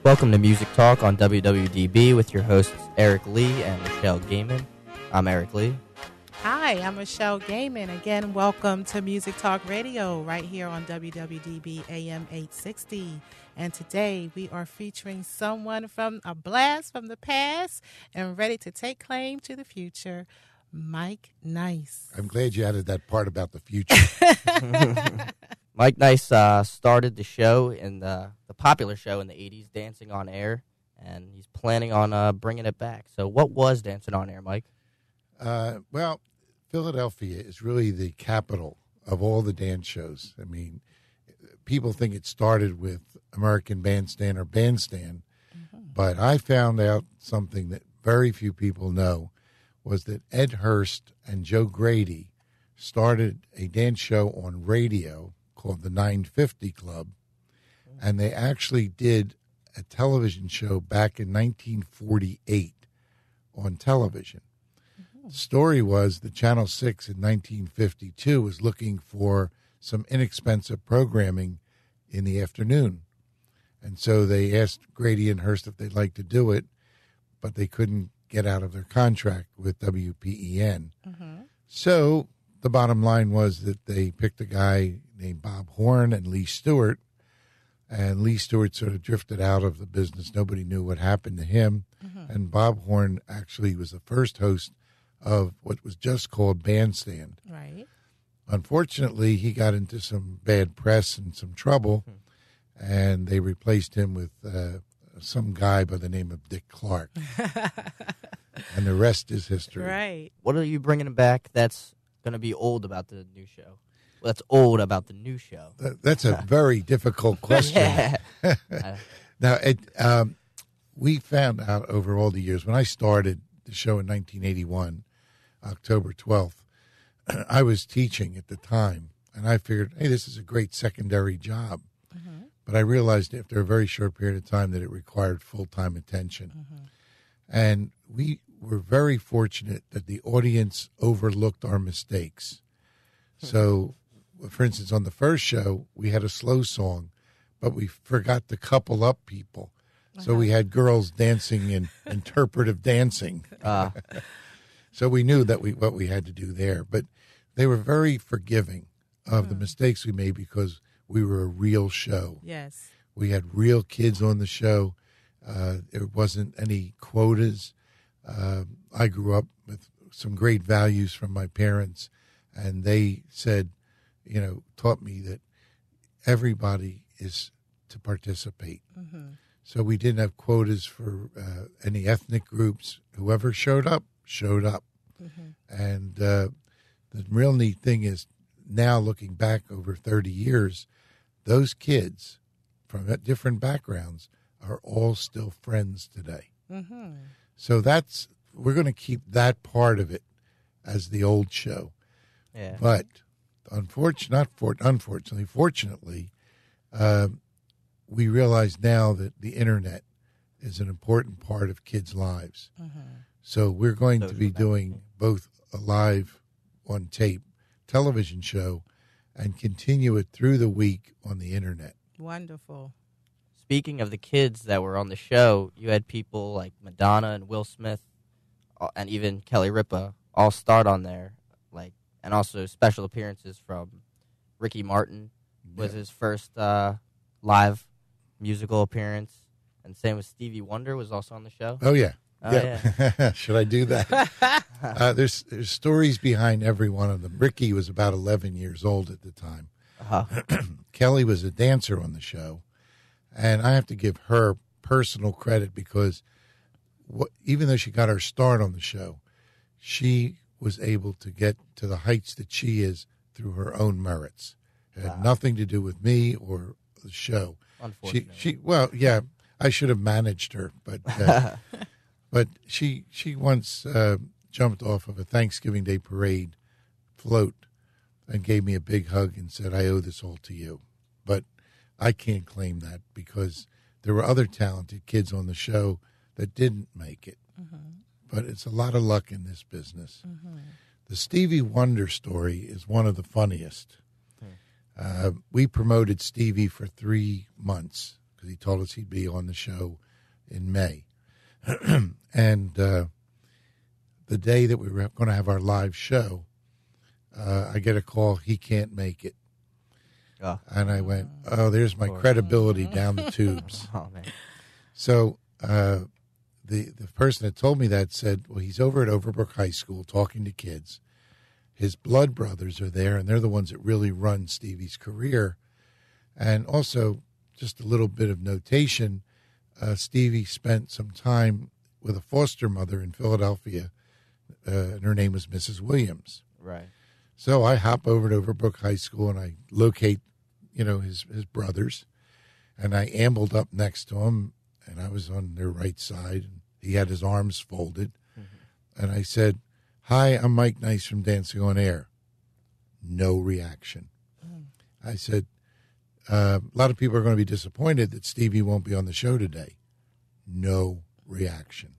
Welcome to Music Talk on WWDB with your hosts Eric Lee and Michelle Gaiman. I'm Eric Lee. Hi, I'm Michelle Gaiman. Again, welcome to Music Talk Radio right here on WWDB AM 860. And today we are featuring someone from a blast from the past and ready to take claim to the future, Mike Nise. I'm glad you added that part about the future. Mike Nise started the show in the popular show in the 80s, Dancing on Air, and he's planning on bringing it back. So what was Dancing on Air, Mike? Well, Philadelphia is really the capital of all the dance shows. I mean, people think it started with American Bandstand or Bandstand, but I found out something that very few people know, was that Ed Hurst and Joe Grady started a dance show on radio called the 950 Club, and they actually did a television show back in 1948 on television. The story was that Channel 6 in 1952 was looking for some inexpensive programming in the afternoon, and so they asked Grady and Hurst if they'd like to do it, but they couldn't get out of their contract with WPEN. So the bottom line was that they picked a guy named Bob Horn and Lee Stewart, and Lee Stewart sort of drifted out of the business. Nobody knew what happened to him, and Bob Horn actually was the first host of what was just called Bandstand. Right. Unfortunately, he got into some bad press and some trouble, and they replaced him with some guy by the name of Dick Clark. And the rest is history. Right. What are you bringing back that's going to be old about the new show? That's old about the new show. That's a very difficult question. Now, we found out over all the years, when I started the show in 1981, October 12th, I was teaching at the time, and I figured, hey, this is a great secondary job. But I realized after a very short period of time that it required full-time attention. And we were very fortunate that the audience overlooked our mistakes. So, for instance, on the first show, we had a slow song, but we forgot to couple up people. So we had girls dancing in interpretive dancing. So we knew that what we had to do there. But they were very forgiving of the mistakes we made because we were a real show. Yes. We had real kids on the show. There wasn't any quotas. I grew up with some great values from my parents, and they said, taught me that everybody is to participate. So we didn't have quotas for any ethnic groups. Whoever showed up, showed up. And the real neat thing is now looking back over 30 years, those kids from different backgrounds are all still friends today. So we're going to keep that part of it as the old show. Yeah. But fortunately, we realize now that the internet is an important part of kids' lives. So we're going to be doing both a live on tape television show and continue it through the week on the internet. Wonderful. Speaking of the kids that were on the show, you had people like Madonna and Will Smith and even Kelly Ripa all start on there, and also special appearances from Ricky Martin was his first live musical appearance, and same with Stevie Wonder was also on the show. Oh yeah. Yeah. Should I do that? There's stories behind every one of them. Ricky was about 11 years old at the time. Kelly was a dancer on the show, and I have to give her personal credit because even though she got her start on the show, she was able to get to the heights that she is through her own merits. It had nothing to do with me or the show. Unfortunately. I should have managed her, but but she once jumped off of a Thanksgiving Day parade float and gave me a big hug and said, I owe this all to you. But I can't claim that because there were other talented kids on the show that didn't make it. But it's a lot of luck in this business. The Stevie Wonder story is one of the funniest. We promoted Stevie for 3 months because he told us he'd be on the show in May. And the day that we were going to have our live show, I get a call, he can't make it. Oh. And I went, oh, there's my credibility down the tubes. Oh, man. So the person that told me that said, well, he's over at Overbrook High School talking to kids. His blood brothers are there, and they're the ones that really run Stevie's career. And also, just a little bit of notation, Stevie spent some time with a foster mother in Philadelphia, and her name was Mrs. Williams. Right. So I hop over to Overbrook High School, and I locate, his brothers, and I ambled up next to him, and I was on their right side, and he had his arms folded, and I said, "Hi, I'm Mike Nise from Dancing on Air." No reaction. I said, a lot of people are going to be disappointed that Stevie won't be on the show today. No reaction.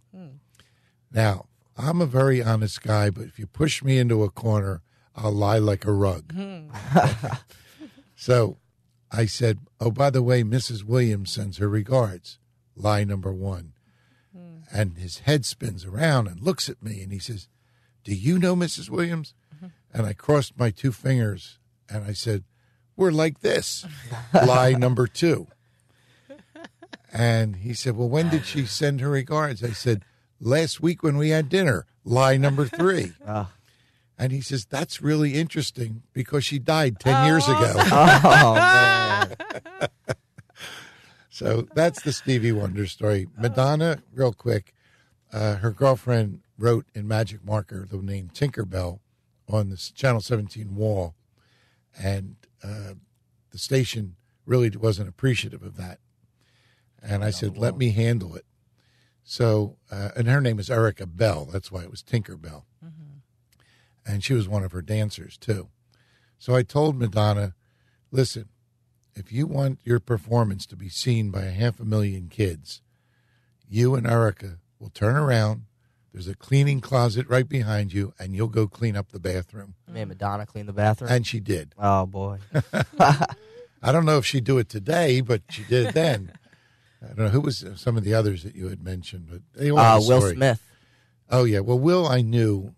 Now, I'm a very honest guy, but if you push me into a corner, I'll lie like a rug. So I said, oh, by the way, Mrs. Williams sends her regards. Lie number one. And his head spins around and looks at me, and he says, do you know Mrs. Williams? And I crossed my two fingers, and I said, we're like this. Lie number two. And he said, well, when did she send her regards? I said, last week when we had dinner. Lie number three. And he says, that's really interesting because she died 10 years ago. Oh, man. So that's the Stevie Wonder story. Madonna, real quick, her girlfriend wrote in magic marker the name Tinkerbell on the Channel 17 wall, and the station really wasn't appreciative of that. And I said, let me handle it. So, and her name is Erica Bell. That's why it was Tinkerbell. And she was one of her dancers, too. So I told Madonna, listen, if you want your performance to be seen by 500,000 kids, you and Erica will turn around. There's a cleaning closet right behind you, and you'll go clean up the bathroom. Man, Madonna cleaned the bathroom? And she did. Oh, boy. I don't know if she'd do it today, but she did then. I don't know who was some of the others that you had mentioned, but they all have a Will story. Smith. Oh, yeah. Well, Will I knew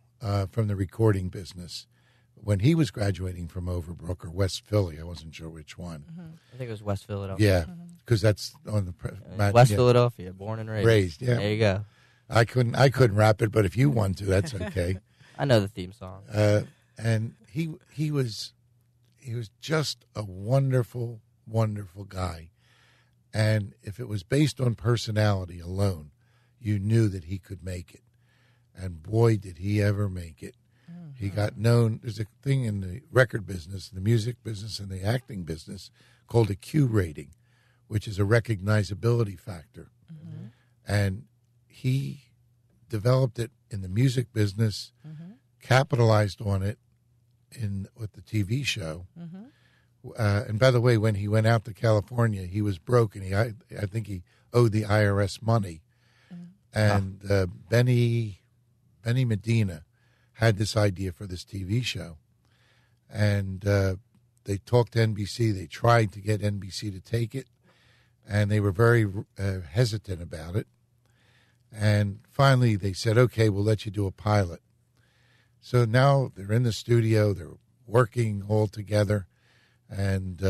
from the recording business when he was graduating from Overbrook or West Philly. I wasn't sure which one. I think it was West Philadelphia. Yeah, because that's on the West Philadelphia, born and raised. Raised, yeah. There you go. I couldn't rap it, but if you want to, that's okay. I know the theme song. And he was just a wonderful, wonderful guy. And if it was based on personality alone, you knew that he could make it. And boy, did he ever make it. He got known. There's a thing in the record business, the music business, and the acting business called a Q rating, which is a recognizability factor. And he developed it in the music business, capitalized on it with the TV show. And by the way, when he went out to California, he was broke, and I think he owed the IRS money. And Benny Medina had this idea for this TV show. And they talked to NBC. They tried to get NBC to take it, and they were very hesitant about it. And finally, they said, okay, we'll let you do a pilot. So now they're in the studio. They're working all together. And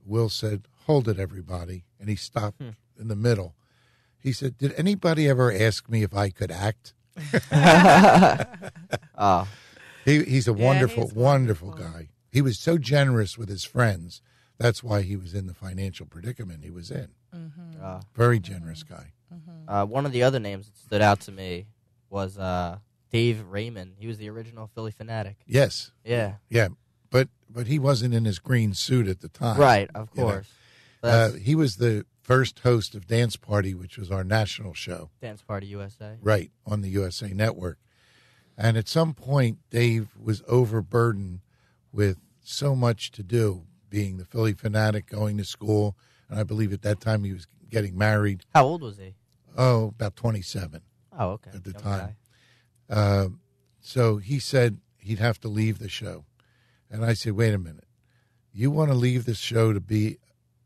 Will said, hold it, everybody. And he stopped in the middle. He said, did anybody ever ask me if I could act? He's a wonderful, wonderful guy. He was so generous with his friends. That's why he was in the financial predicament he was in. Very generous guy. One of the other names that stood out to me was Dave Raymond. He was the original Philly Fanatic. Yes. Yeah. Yeah. But he wasn't in his green suit at the time. Right, of course. He was the first host of Dance Party, which was our national show. Dance Party USA. Right, on the USA Network. And at some point, Dave was overburdened with so much to do, being the Philly Fanatic, going to school. And I believe at that time he was getting married. How old was he? Oh, about 27. Oh, okay. At the Young time. guy. So he said he'd have to leave the show. And I said, wait a minute. You want to leave this show to be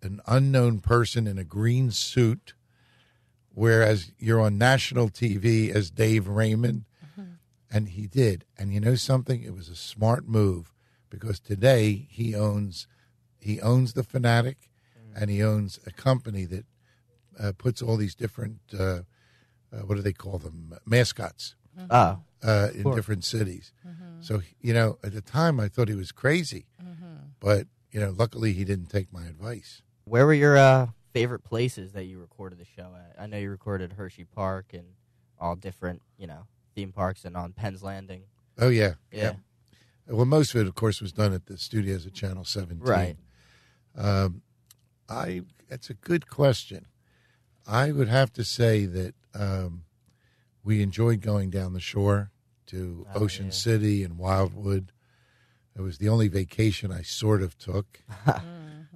an unknown person in a green suit, whereas you're on national TV as Dave Raymond. And he did. And you know something? It was a smart move, because today he owns the Fanatic, and he owns a company that puts all these different, what do they call them, mascots in different cities. So, at the time I thought he was crazy. But, luckily he didn't take my advice. Where were your favorite places that you recorded the show at? I know you recorded Hershey Park and all different, theme parks and on Penn's Landing. Oh, yeah. Yeah. Well, most of it, of course, was done at the studios at Channel 17. Right. That's a good question. I would have to say that we enjoyed going down the shore to Ocean City and Wildwood. It was the only vacation I sort of took.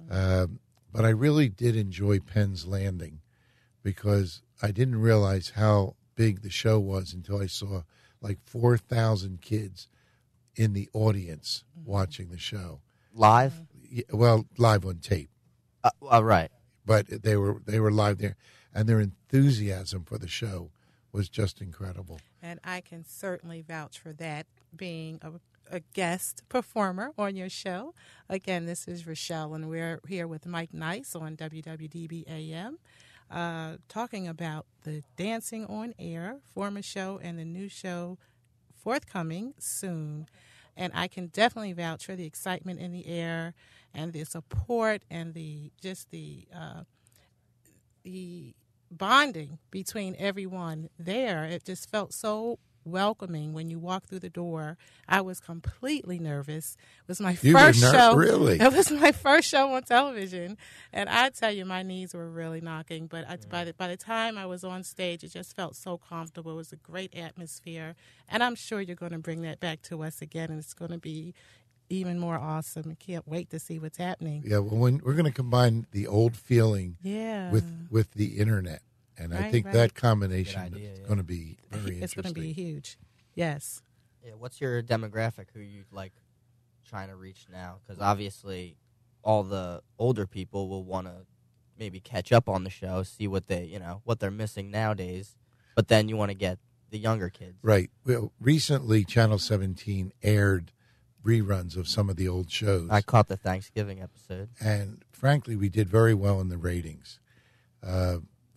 But I really did enjoy Penn's Landing, because I didn't realize how big the show was until I saw like 4,000 kids in the audience watching the show. Live? Well, live on tape. Right. But they were live there, and their enthusiasm for the show was just incredible. And I can certainly vouch for that, being a guest performer on your show. Again, this is Rochelle, and we're here with Mike Nise on WWDB AM, talking about the Dancing on Air former show and the new show forthcoming soon. And I can definitely vouch for the excitement in the air and the support and the bonding between everyone there. It just felt so welcoming when you walk through the door. I was completely nervous. It was my first show. Really? It was my first show on television, and I tell you, my knees were really knocking. But by the time I was on stage, it just felt so comfortable. It was a great atmosphere, and I'm sure you're going to bring that back to us again, and it's going to be even more awesome. I can't wait to see what's happening. Yeah, well, we're going to combine the old feeling with the internet. And I think that combination is going to be very interesting. It's going to be huge. Yes. Yeah. What's your demographic? Who you like trying to reach now? Because obviously, all the older people will want to maybe catch up on the show, see what they're missing nowadays. But then you want to get the younger kids. Right. Well, recently, Channel 17 aired reruns of some of the old shows. I caught the Thanksgiving episode, and frankly, we did very well in the ratings.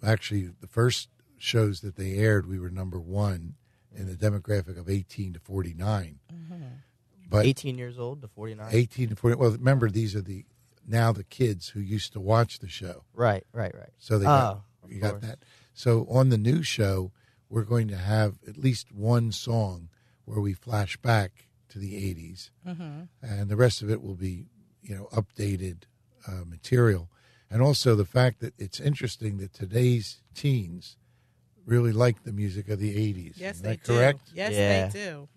Actually, the first shows that they aired, we were number one in the demographic of 18 to 49. But 18 years old to 49? 18 to 40. Well, remember, these are now the kids who used to watch the show. Right. So you got that. So on the new show, we're going to have at least one song where we flash back to the 80s. And the rest of it will be, updated material. And also the fact that it's interesting that today's teens really like the music of the 80s. Yes, Is they that correct? do. Yes, Yeah. they do.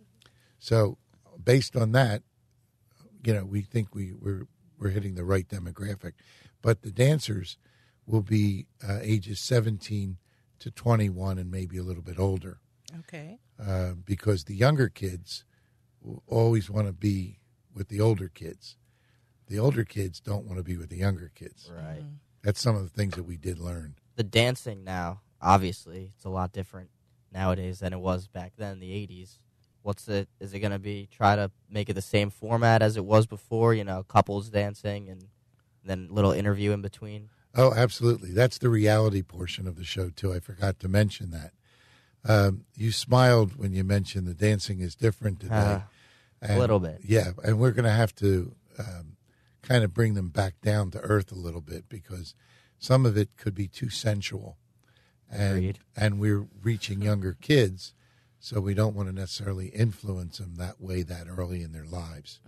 So based on that, we think we're hitting the right demographic. But the dancers will be ages 17 to 21 and maybe a little bit older. Okay. Because the younger kids will always want to be with the older kids. The older kids don't want to be with the younger kids. Right. That's some of the things that we did learn. The dancing now, obviously, it's a lot different nowadays than it was back then in the 80s. Is it going to be try to make it the same format as it was before, couples dancing and then little interview in between? Oh, absolutely. That's the reality portion of the show, too. I forgot to mention that. You smiled when you mentioned the dancing is different today. A little bit. Yeah, and we're going to have to kind of bring them back down to earth a little bit, because some of it could be too sensual. Agreed. And we're reaching younger kids, so we don't want to necessarily influence them that way that early in their lives.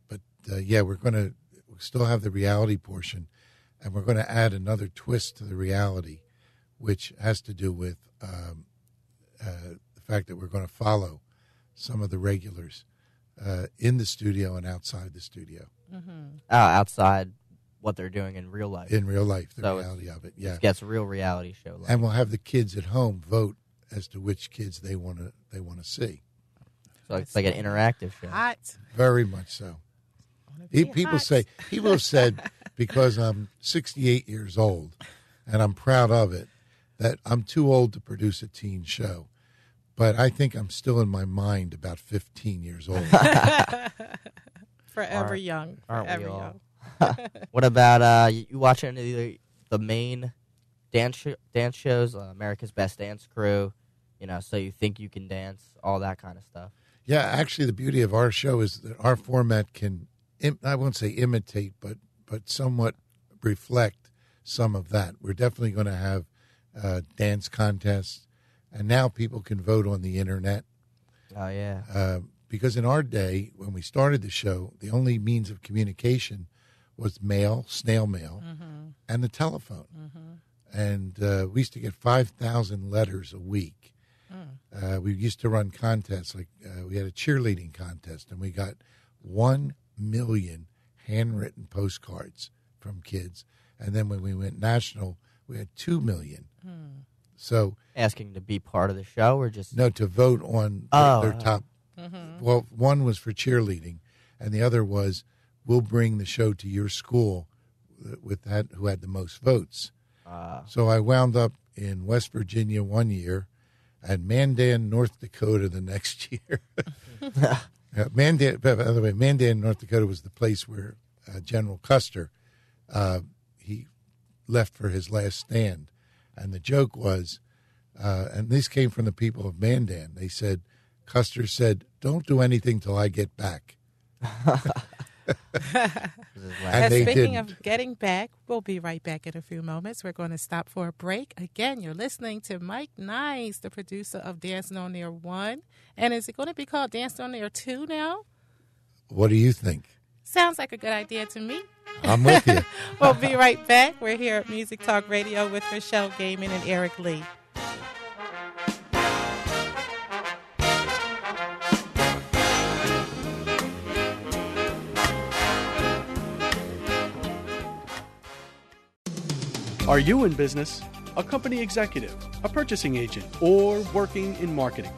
But, we're going to still have the reality portion, and we're going to add another twist to the reality, which has to do with the fact that we're going to follow some of the regulars in the studio and outside the studio. Outside what they're doing in real life. In real life, the So reality of it, yeah. It gets a real reality show. And we'll have the kids at home vote as to which kids they want to see. So it's like an interactive show. Hot. Very much so. People have said, because I'm 68 years old, and I'm proud of it, that I'm too old to produce a teen show. But I think I'm still in my mind about 15 years old. Forever young. Forever young. What about you watch any of the main dance shows, America's Best Dance Crew, So You Think You Can Dance, all that kind of stuff? Yeah, actually, the beauty of our show is that our format can, I won't say imitate, but somewhat reflect some of that. We're definitely going to have dance contests, and now people can vote on the internet. Oh, yeah. Because in our day, when we started the show, the only means of communication was mail, snail mail, and the telephone. And we used to get 5,000 letters a week. We used to run contests. Like we had a cheerleading contest, and we got 1 million handwritten postcards from kids. And then when we went national, we had 2 million. So asking to be part of the show, or just to vote on their top. Well, one was for cheerleading, and the other was, we'll bring the show to your school with that who had the most votes. So I wound up in West Virginia one year, and Mandan, North Dakota the next year. Mandan, by the way, Mandan, North Dakota was the place where General Custer, he left for his last stand. And the joke was, and this came from the people of Mandan, they said, Custer said, "Don't do anything till I get back." And speaking of getting back, we'll be right back in a few moments. We're going to stop for a break. Again, you're listening to Mike Nise, the producer of Dancing on Air 1. And is it going to be called Dancing on Air 2 now? What do you think? Sounds like a good idea to me. I'm with you. We'll be right back. We're here at Music Talk Radio with Rochelle Gaiman and Eric Lee. Are you in business, a company executive, a purchasing agent, or working in marketing?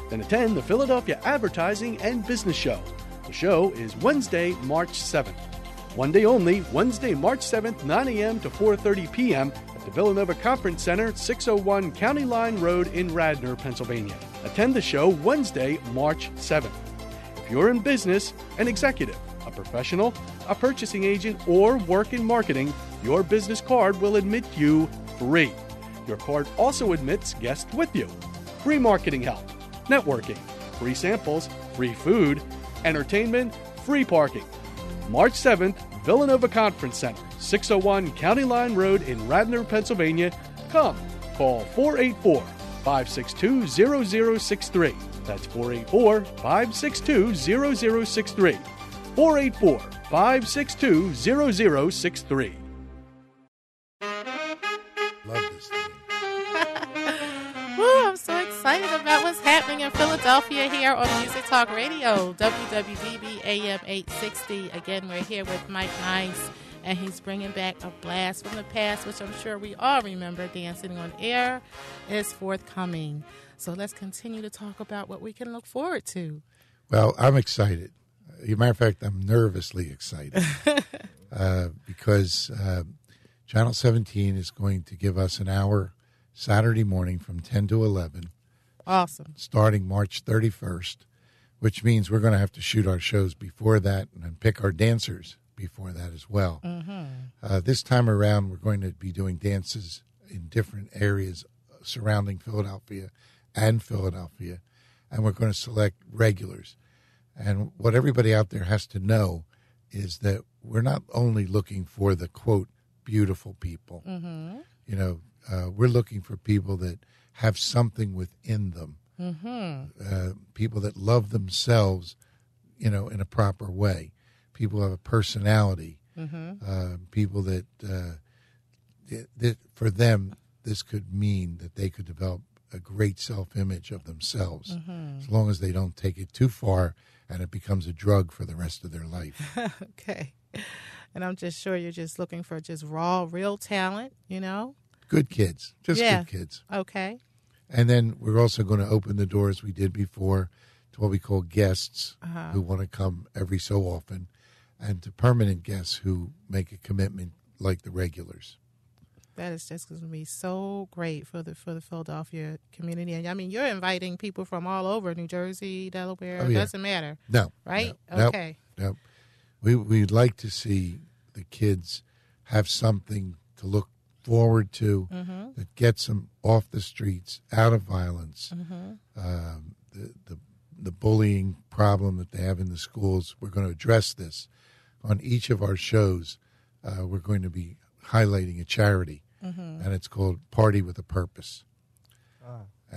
Then attend the Philadelphia Advertising and Business Show. The show is Wednesday, March 7th. One day only, Wednesday, March 7th, 9 a.m. to 4:30 p.m. at the Villanova Conference Center, 601 County Line Road in Radnor, Pennsylvania. Attend the show Wednesday, March 7th. If you're in business, an executive, a professional, a purchasing agent, or work in marketing, your business card will admit you free. Your card also admits guests with you. Free marketing help, networking, free samples, free food, entertainment, free parking. March 7th, Villanova Conference Center, 601 County Line Road in Radnor, Pennsylvania. Come, call 484-562-0063. That's 484-562-0063. 484-562-0063. Love this thing. Woo, I'm so excited about what's happening in Philadelphia here on Music Talk Radio, WWDB AM 860. Again, we're here with Mike Nise, and he's bringing back a blast from the past, which I'm sure we all remember. Dancing on Air is forthcoming. So let's continue to talk about what we can look forward to. Well, I'm excited. As a matter of fact, I'm nervously excited because Channel 17 is going to give us an hour Saturday morning from 10 to 11. Awesome. Starting March 31st, which means we're going to have to shoot our shows before that and pick our dancers before that as well. This time around, we're going to be doing dances in different areas surrounding Philadelphia, and we're going to select regulars. And what everybody out there has to know is that we're not only looking for the, quote, beautiful people. We're looking for people that have something within them, people that love themselves, in a proper way, people who have a personality, people that for them, this could mean that they could develop a great self-image of themselves, as long as they don't take it too far and it becomes a drug for the rest of their life. Okay. And I'm just sure you're just looking for just raw, real talent, Good kids. Good kids. Okay. And then we're also going to open the door, as we did before, to what we call guests who want to come every so often. and to permanent guests who make a commitment like the regulars. That is just going to be so great for the Philadelphia community. And I mean, you're inviting people from all over, New Jersey, Delaware. It doesn't matter. No. Right? No, okay. No. We'd like to see the kids have something to look forward to that gets them off the streets, out of violence, the bullying problem that they have in the schools. We're going to address this on each of our shows. We're going to be highlighting a charity, and it's called Party with a Purpose.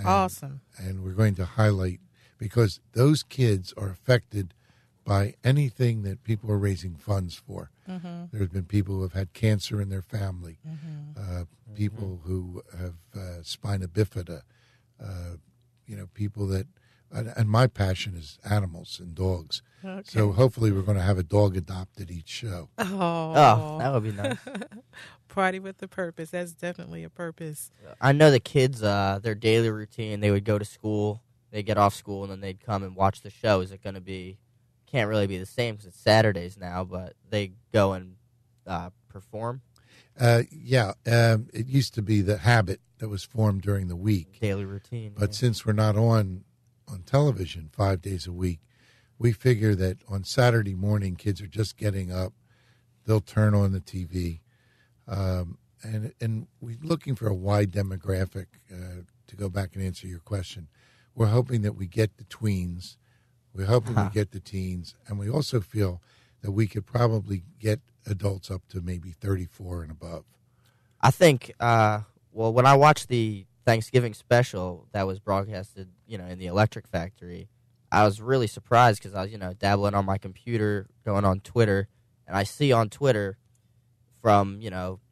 Awesome. And we're going to highlight, because those kids are affected by anything that people are raising funds for. There's been people who have had cancer in their family, people who have spina bifida, people that, and my passion is animals and dogs. Okay. So hopefully we're going to have a dog adopted each show. Oh, that would be nice. Party with a purpose. That's definitely a purpose. I know the kids, their daily routine, they would go to school, they'd get off school, and then they'd come and watch the show. Is it going to be, can't really be the same because it's Saturdays now, but they go and perform? It used to be the habit that was formed during the week. Daily routine. But since we're not on television 5 days a week, we figure that on Saturday morning, kids are just getting up. They'll turn on the TV. And we're looking for a wide demographic. To go back and answer your question, we're hoping that we get the tweens. We're hoping we get the teens. And we also feel that we could probably get adults up to maybe 34 and above. I think, when I watched the Thanksgiving special that was broadcasted, in the Electric Factory, I was really surprised because I was, dabbling on my computer, going on Twitter, and I see on Twitter from,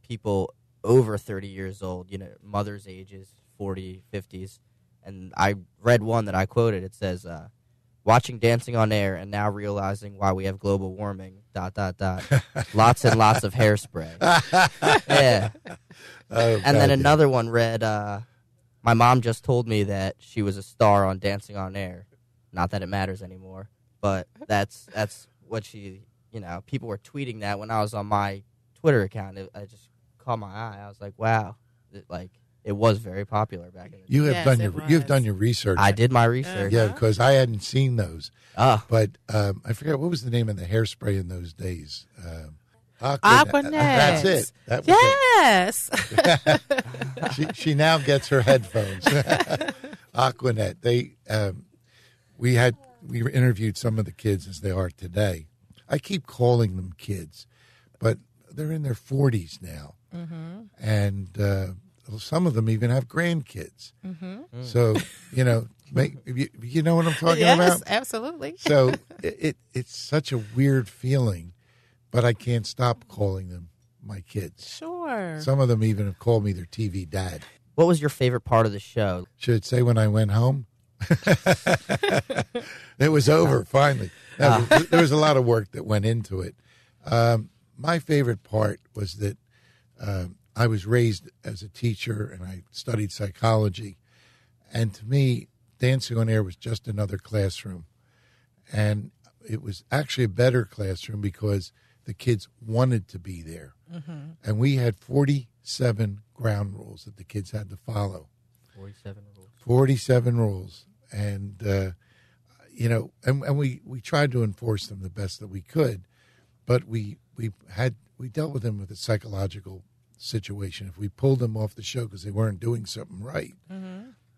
people over 30 years old, mothers' ages, 40, 50s, and I read one that I quoted. It says, watching Dancing on Air and now realizing why we have global warming, ... Lots and lots of hairspray. Yeah. And then another one read, my mom just told me that she was a star on Dancing on Air. Not that it matters anymore, but that's what she, people were tweeting that when I was on my Twitter account. I just caught my eye. I was like, wow, it was very popular back in the day. You've done your research. I did my research. Yeah, because I hadn't seen those. But I forget, what was the name of the hairspray in those days? Aquanet. That's it. That was yes. She now gets her headphones. Aquanet. We interviewed some of the kids as they are today. I keep calling them kids, but they're in their 40s now, and some of them even have grandkids. So you know what I'm talking about? Yes, absolutely. So it's such a weird feeling, but I can't stop calling them my kids. Sure. Some of them even have called me their TV dad. What was your favorite part of the show? Should it say when I went home? It was over, finally. There was a lot of work that went into it. My favorite part was that I was raised as a teacher and I studied psychology. And to me, Dancing on Air was just another classroom. And it was actually a better classroom because the kids wanted to be there. And we had 47 ground rules that the kids had to follow. 47 rules. 47 rules. And, and we tried to enforce them the best that we could. But we dealt with them with a psychological situation. If we pulled them off the show because they weren't doing something right,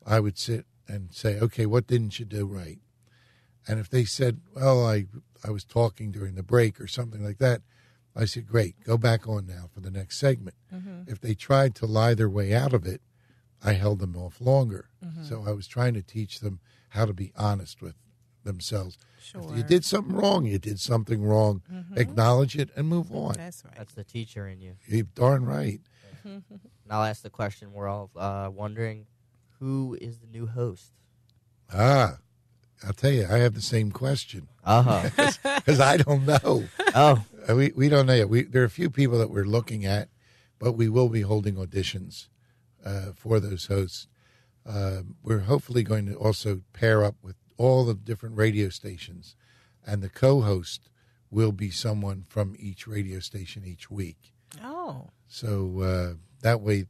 I would sit and say, okay, what didn't you do right? And if they said, well, I was talking during the break or something like that, I said, great, go back on now for the next segment. If they tried to lie their way out of it, I held them off longer. So I was trying to teach them how to be honest with themselves. Sure. If you did something wrong, you did something wrong. Acknowledge it and move on. That's right. That's the teacher in you. You're darn right. And I'll ask the question we're all wondering, who is the new host? I'll tell you, I have the same question. Because I don't know. We don't know yet. There are a few people that we're looking at, but we will be holding auditions for those hosts. We're hopefully going to also pair up with all the different radio stations, and the co-host will be someone from each radio station each week. Oh. So that way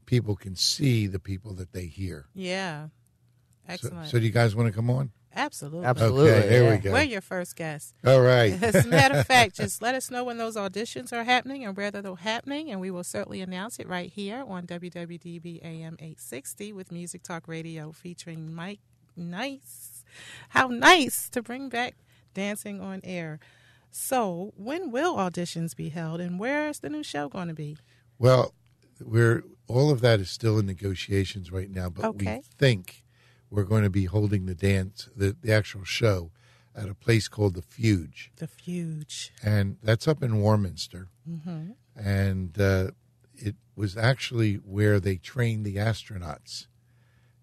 people can see the people that they hear. Yeah. Excellent. So do you guys want to come on? Absolutely. Absolutely. Okay, there we go. We're your first guest. All right. As a matter of fact, just let us know when those auditions are happening and where they're happening, and we will certainly announce it right here on WWDB AM 860 with Music Talk Radio featuring Mike Nise. How nice to bring back Dancing on Air. So when will auditions be held, and where is the new show going to be? Well, all of that is still in negotiations right now, but Okay. we think we're going to be holding the actual show at a place called the Fuge. The Fuge. And that's up in Warminster. Mm-hmm. And it was actually where they trained the astronauts.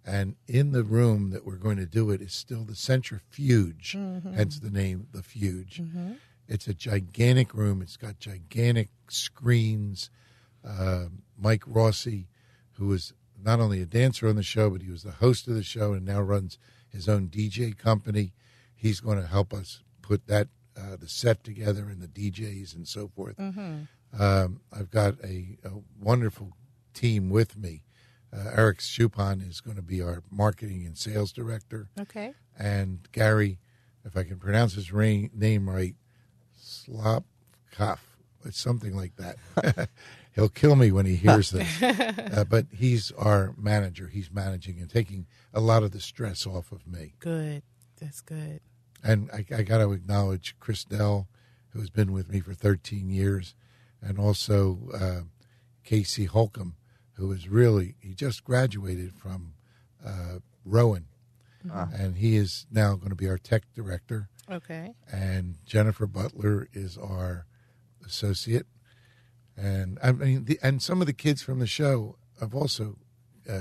And in the room that we're going to do it is still the centrifuge, hence the name, the Fuge. Mm-hmm. It's a gigantic room. It's got gigantic screens. Mike Rossi, who is not only a dancer on the show, but he was the host of the show and now runs his own DJ company. He's going to help us put that the set together and the DJs and so forth. Mm-hmm. I've got a wonderful team with me. Eric Schuppan is going to be our marketing and sales director. Okay. And Gary, if I can pronounce his name right, Slopkov. It's something like that. He'll kill me when he hears this. But he's our manager. He's managing and taking a lot of the stress off of me. Good. That's good. And I got to acknowledge Chris Dell, who has been with me for 13 years, and also Casey Holcomb, who is he just graduated from Rowan. And he is now going to be our tech director. Okay. And Jennifer Butler is our associate. And I mean, and some of the kids from the show have also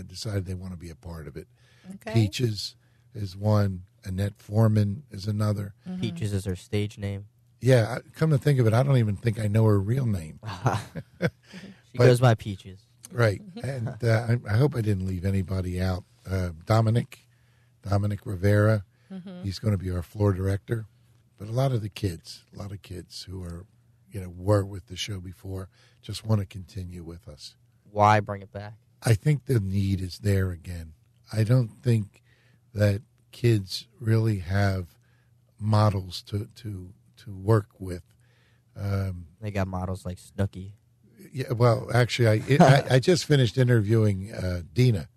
decided they want to be a part of it. Okay. Peaches is one. Annette Foreman is another. Mm-hmm. Peaches is her stage name. Yeah, come to think of it, I don't even think I know her real name. She goes by Peaches. Right. And I hope I didn't leave anybody out. Dominic Rivera, he's going to be our floor director. But a lot of kids who are, were with the show before, just want to continue with us. Why bring it back? I think the need is there again. I don't think that kids really have models to work with. They got models like Snooki. Yeah, well, actually, I just finished interviewing Dina.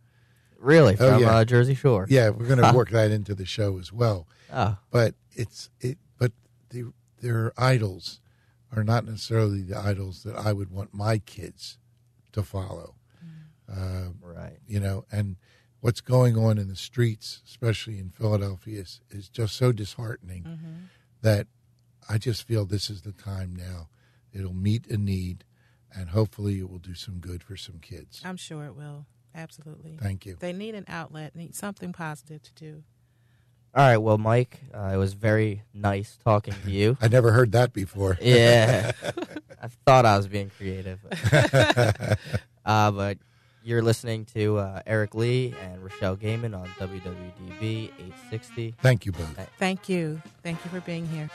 Really? From yeah. Jersey Shore? Yeah, we're going to work that into the show as well. Oh. But their idols are not necessarily the idols that I would want my kids to follow. Right. And what's going on in the streets, especially in Philadelphia, is just so disheartening that I just feel this is the time now. It'll meet a need, and hopefully it will do some good for some kids. I'm sure it will. Absolutely. Thank you. They need an outlet, need something positive to do. All right. Well, Mike, it was very nice talking to you. I never heard that before. Yeah. I thought I was being creative. But you're listening to Eric Lee and Rochelle Gaiman on WWDB 860. Thank you both. Thank you. Thank you for being here.